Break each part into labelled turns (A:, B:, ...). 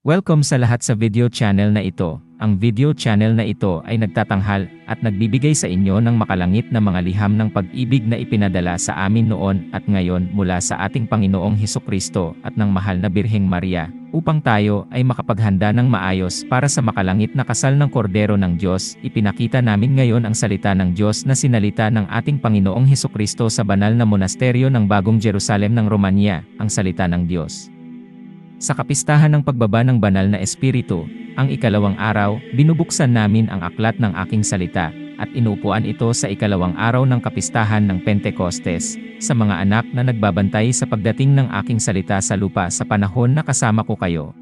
A: Welcome sa lahat sa video channel na ito. Ang video channel na ito ay nagtatanghal at nagbibigay sa inyo ng makalangit na mga liham ng pag-ibig na ipinadala sa amin noon at ngayon mula sa ating Panginoong Hesukristo at ng mahal na Birheng Maria, upang tayo ay makapaghanda ng maayos para sa makalangit na kasal ng Kordero ng Diyos. Ipinakita namin ngayon ang salita ng Diyos na sinalita ng ating Panginoong Hesukristo sa banal na monasteryo ng Bagong Jerusalem ng Romania, ang salita ng Diyos. Sa kapistahan ng pagbaba ng banal na espiritu, ang ikalawang araw, binubuksan namin ang aklat ng aking salita, at inuupuan ito sa ikalawang araw ng kapistahan ng Pentecostes, sa mga anak na nagbabantay sa pagdating ng aking salita sa lupa sa panahon na kasama ko kayo.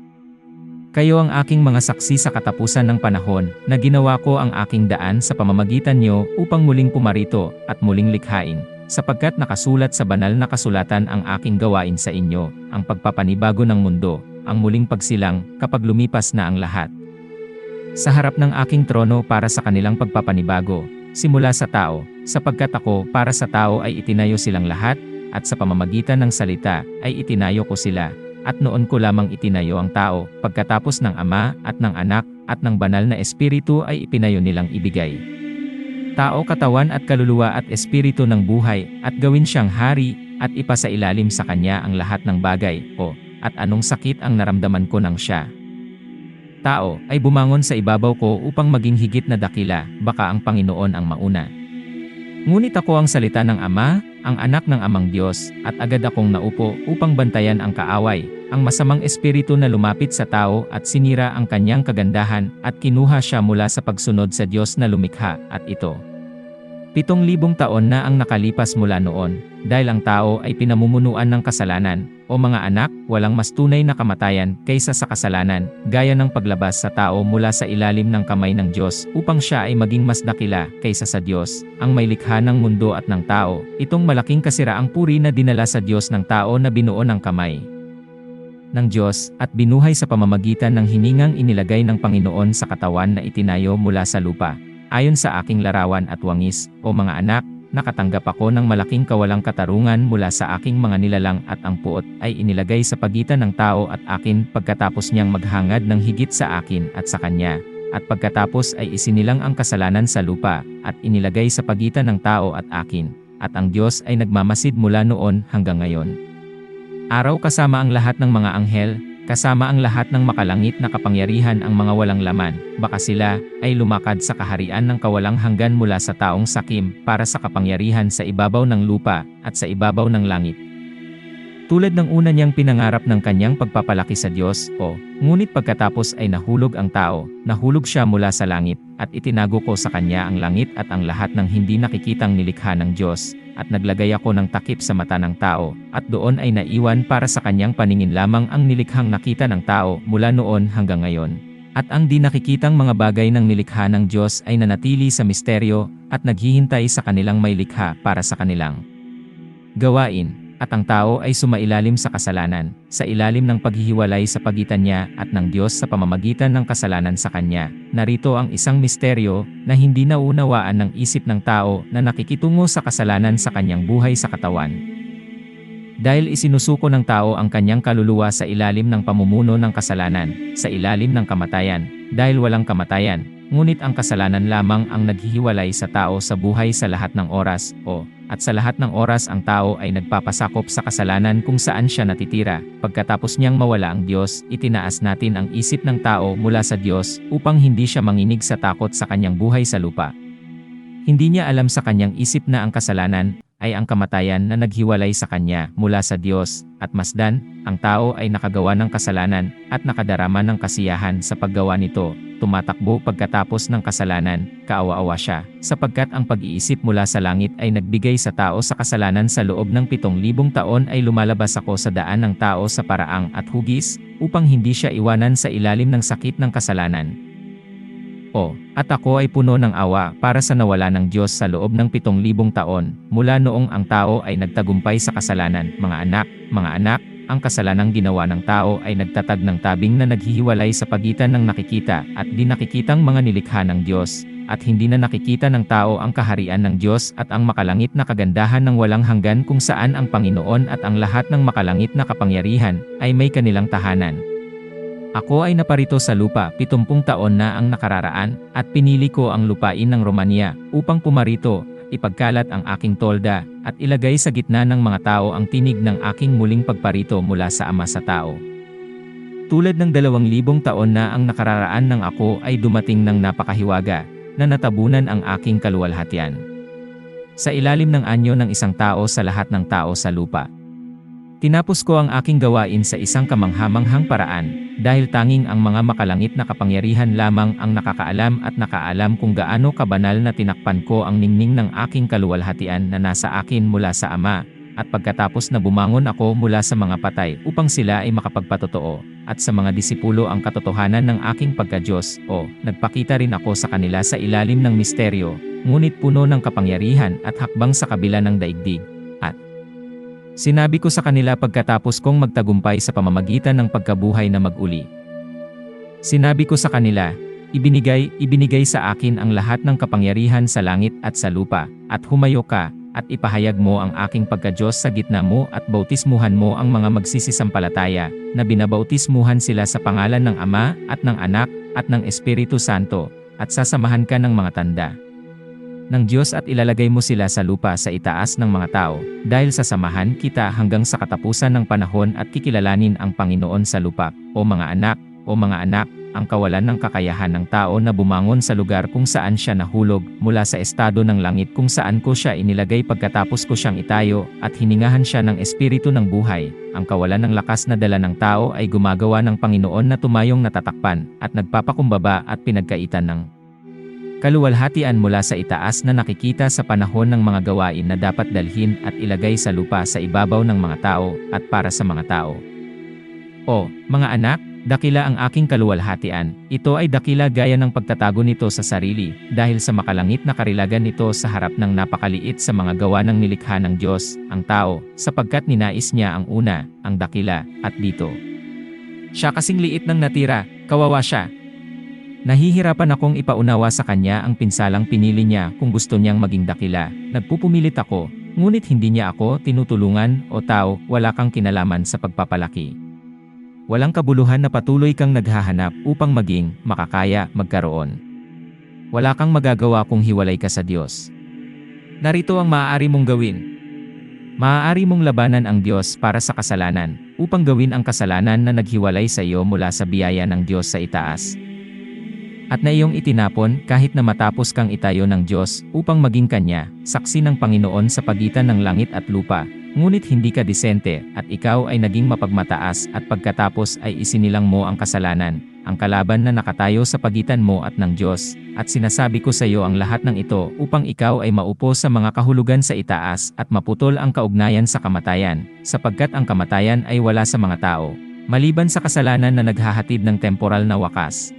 A: Kayo ang aking mga saksi sa katapusan ng panahon, na ginawa ko ang aking daan sa pamamagitan niyo upang muling pumarito at muling likhain. Sapagkat nakasulat sa banal na kasulatan ang aking gawain sa inyo, ang pagpapanibago ng mundo, ang muling pagsilang, kapag lumipas na ang lahat. Sa harap ng aking trono para sa kanilang pagpapanibago, simula sa tao, sapagkat ako para sa tao ay itinayo silang lahat, at sa pamamagitan ng salita ay itinayo ko sila, at noon ko lamang itinayo ang tao, pagkatapos ng Ama at ng Anak at ng Banal na Espiritu ay ipinayo nilang ibigay. Tao, katawan at kaluluwa at espiritu ng buhay, at gawin siyang hari, at ipasailalim sa kanya ang lahat ng bagay, at anong sakit ang naramdaman ko nang siya. Tao, ay bumangon sa ibabaw ko upang maging higit na dakila, baka ang Panginoon ang mauna. Ngunit ako ang salita ng Ama, ang anak ng Amang Diyos, at agad akong naupo upang bantayan ang kaaway, ang masamang espiritu na lumapit sa tao at sinira ang kanyang kagandahan, at kinuha siya mula sa pagsunod sa Diyos na lumikha, at ito. 7,000 taon na ang nakalipas mula noon, dahil ang tao ay pinamumunuan ng kasalanan. O mga anak, walang mas tunay na kamatayan kaysa sa kasalanan, gaya ng paglabas sa tao mula sa ilalim ng kamay ng Diyos, upang siya ay maging mas dakila kaysa sa Diyos, ang may likha ng mundo at ng tao. Itong malaking kasiraang puri na dinala sa Diyos ng tao na binuo ng kamay ng Diyos, at binuhay sa pamamagitan ng hiningang inilagay ng Panginoon sa katawan na itinayo mula sa lupa. Ayon sa aking larawan at wangis, o mga anak, nakatanggap ako ng malaking kawalang katarungan mula sa aking mga nilalang, at ang puot ay inilagay sa pagitan ng tao at akin pagkatapos niyang maghangad ng higit sa akin at sa kanya. At pagkatapos ay isinilang ang kasalanan sa lupa, at inilagay sa pagitan ng tao at akin. At ang Diyos ay nagmamasid mula noon hanggang ngayon. Araw kasama ang lahat ng mga anghel, kasama ang lahat ng makalangit na kapangyarihan ang mga walang laman, baka sila ay lumakad sa kaharian ng kawalang hanggan mula sa taong sakim para sa kapangyarihan sa ibabaw ng lupa at sa ibabaw ng langit. Tulad ng una niyang pinangarap ng kanyang pagpapalaki sa Diyos, ngunit pagkatapos ay nahulog ang tao, nahulog siya mula sa langit, at itinago ko sa kanya ang langit at ang lahat ng hindi nakikitang nilikha ng Diyos, at naglagay ako ng takip sa mata ng tao, at doon ay naiwan para sa kanyang paningin lamang ang nilikhang nakita ng tao mula noon hanggang ngayon. At ang di nakikitang mga bagay ng nilikha ng Diyos ay nanatili sa misteryo, at naghihintay sa kanilang may likha para sa kanilang gawain. At ang tao ay sumailalim sa kasalanan, sa ilalim ng paghihiwalay sa pagitan niya at ng Diyos sa pamamagitan ng kasalanan sa kanya. Narito ang isang misteryo na hindi naunawaan ng isip ng tao na nakikitungo sa kasalanan sa kanyang buhay sa katawan. Dahil isinusuko ng tao ang kanyang kaluluwa sa ilalim ng pamumuno ng kasalanan, sa ilalim ng kamatayan, dahil walang kamatayan, ngunit ang kasalanan lamang ang naghihiwalay sa tao sa buhay sa lahat ng oras, at sa lahat ng oras ang tao ay nagpapasakop sa kasalanan kung saan siya natitira. Pagkatapos niyang mawala ang Diyos, itinaas natin ang isip ng tao mula sa Diyos upang hindi siya manginig sa takot sa kanyang buhay sa lupa. Hindi niya alam sa kanyang isip na ang kasalanan ay ang kamatayan na naghiwalay sa kanya mula sa Diyos, at masdan, ang tao ay nakagawa ng kasalanan at nakadarama ng kasiyahan sa paggawa nito. Tumatakbo pagkatapos ng kasalanan, kaawa-awa siya, sapagkat ang pag-iisip mula sa langit ay nagbigay sa tao sa kasalanan. Sa loob ng 7,000 taon ay lumalabas ako sa daan ng tao sa paraang at hugis, upang hindi siya iwanan sa ilalim ng sakit ng kasalanan. At ako ay puno ng awa para sa nawala ng Diyos sa loob ng 7,000 taon, mula noong ang tao ay nagtagumpay sa kasalanan. Mga anak, ang kasalanang ginawa ng tao ay nagtatag ng tabing na naghihiwalay sa pagitan ng nakikita at di nakikitang mga nilikha ng Diyos, at hindi na nakikita ng tao ang kaharian ng Diyos at ang makalangit na kagandahan ng walang hanggan kung saan ang Panginoon at ang lahat ng makalangit na kapangyarihan ay may kanilang tahanan. Ako ay naparito sa lupa 70 taon na ang nakararaan, at pinili ko ang lupain ng Romania upang pumarito, ipagkalat ang aking tolda, at ilagay sa gitna ng mga tao ang tinig ng aking muling pagparito mula sa Ama sa tao. Tulad ng 2,000 taon na ang nakararaan ng ako ay dumating ng napakahiwaga, na natabunan ang aking kaluwalhatian. Sa ilalim ng anyo ng isang tao sa lahat ng tao sa lupa. Tinapos ko ang aking gawain sa isang kamanghamanghang paraan, dahil tanging ang mga makalangit na kapangyarihan lamang ang nakakaalam at nakaalam kung gaano kabanal na tinakpan ko ang ningning ng aking kaluwalhatian na nasa akin mula sa Ama, at pagkatapos na bumangon ako mula sa mga patay upang sila ay makapagpatotoo, at sa mga disipulo ang katotohanan ng aking pagka-Diyos, nagpakita rin ako sa kanila sa ilalim ng misteryo, ngunit puno ng kapangyarihan at hakbang sa kabila ng daigdig. Sinabi ko sa kanila pagkatapos kong magtagumpay sa pamamagitan ng pagkabuhay na mag-uli. Sinabi ko sa kanila, ibinigay sa akin ang lahat ng kapangyarihan sa langit at sa lupa, at humayo ka, at ipahayag mo ang aking pagka-Diyos sa gitna mo at bautismuhan mo ang mga magsisisampalataya, na binabautismuhan sila sa pangalan ng Ama, at ng Anak, at ng Espiritu Santo, at sasamahan ka ng mga tanda ng Diyos at ilalagay mo sila sa lupa sa itaas ng mga tao, dahil sasamahan kita hanggang sa katapusan ng panahon at kikilalanin ang Panginoon sa lupa. O mga anak, ang kawalan ng kakayahan ng tao na bumangon sa lugar kung saan siya nahulog, mula sa estado ng langit kung saan ko siya inilagay pagkatapos ko siyang itayo, at hiningahan siya ng espiritu ng buhay. Ang kawalan ng lakas na dala ng tao ay gumagawa ng Panginoon na tumayong natatakpan, at nagpapakumbaba at pinagkaitan ng kaluwalhatian mula sa itaas na nakikita sa panahon ng mga gawain na dapat dalhin at ilagay sa lupa sa ibabaw ng mga tao, at para sa mga tao. O, mga anak, dakila ang aking kaluwalhatian, ito ay dakila gaya ng pagtatago nito sa sarili, dahil sa makalangit na karilagan nito sa harap ng napakaliit sa mga gawa ng nilikha ng Diyos, ang tao, sapagkat ninais niya ang una, ang dakila, at dito siya kasing liit ng natira, kawawa siya. Nahihirapan akong ipaunawa sa kanya ang pinsalang pinili niya kung gusto niyang maging dakila. Nagpupumilit ako, ngunit hindi niya ako tinutulungan. O tao, wala kang kinalaman sa pagpapalaki. Walang kabuluhan na patuloy kang naghahanap upang maging makakaya magkaroon. Wala kang magagawa kung hiwalay ka sa Diyos. Narito ang maaari mong gawin. Maaari mong labanan ang Diyos para sa kasalanan, upang gawin ang kasalanan na naghiwalay sa iyo mula sa biyaya ng Diyos sa itaas. At na iyong itinapon kahit na matapos kang itayo ng Diyos upang maging Kanya, saksi ng Panginoon sa pagitan ng langit at lupa, ngunit hindi ka disente at ikaw ay naging mapagmataas at pagkatapos ay isinilang mo ang kasalanan, ang kalaban na nakatayo sa pagitan mo at ng Diyos, at sinasabi ko sa iyo ang lahat ng ito upang ikaw ay maupo sa mga kahulugan sa itaas at maputol ang kaugnayan sa kamatayan, sapagkat ang kamatayan ay wala sa mga tao, maliban sa kasalanan na naghahatid ng temporal na wakas.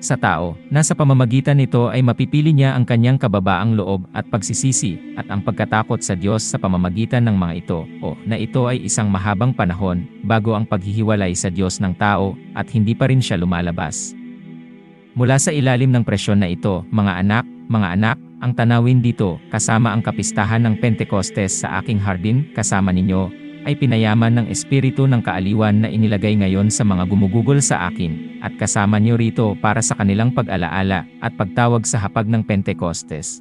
A: Sa tao, nasa pamamagitan nito ay mapipili niya ang kanyang kababaang loob at pagsisisi, at ang pagkatakot sa Diyos sa pamamagitan ng mga ito, na ito ay isang mahabang panahon, bago ang paghihiwalay sa Diyos ng tao, at hindi pa rin siya lumalabas. Mula sa ilalim ng presyon na ito, mga anak, ang tanawin dito, kasama ang kapistahan ng Pentecostes sa aking hardin, kasama ninyo, ay pinayaman ng espiritu ng kaaliwan na inilagay ngayon sa mga gumugugol sa akin, at kasama niyo rito para sa kanilang pag-alaala at pagtawag sa hapag ng Pentecostes.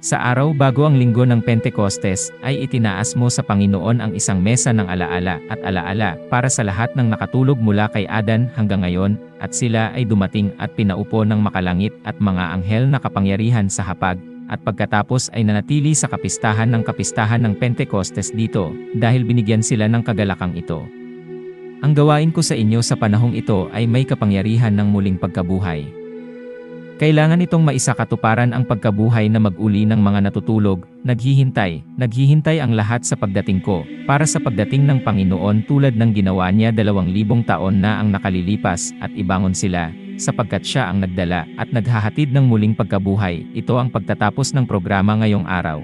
A: Sa araw bago ang linggo ng Pentecostes, ay itinaas mo sa Panginoon ang isang mesa ng alaala at alaala para sa lahat ng nakatulog mula kay Adan hanggang ngayon, at sila ay dumating at pinaupo ng makalangit at mga anghel na kapangyarihan sa hapag, at pagkatapos ay nanatili sa kapistahan ng Pentecostes dito, dahil binigyan sila ng kagalakang ito. Ang gawain ko sa inyo sa panahong ito ay may kapangyarihan ng muling pagkabuhay. Kailangan itong maisakatuparan ang pagkabuhay na mag-uli ng mga natutulog, naghihintay ang lahat sa pagdating ko, para sa pagdating ng Panginoon tulad ng ginawa niya 2,000 taon na ang nakalilipas, at ibangon sila, sapagkat siya ang nagdala at naghahatid ng muling pagkabuhay. Ito ang pagtatapos ng programa ngayong araw.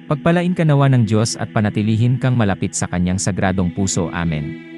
A: Pagpalain ka nawa ng Diyos at panatilihin kang malapit sa kanyang sagradong puso. Amen.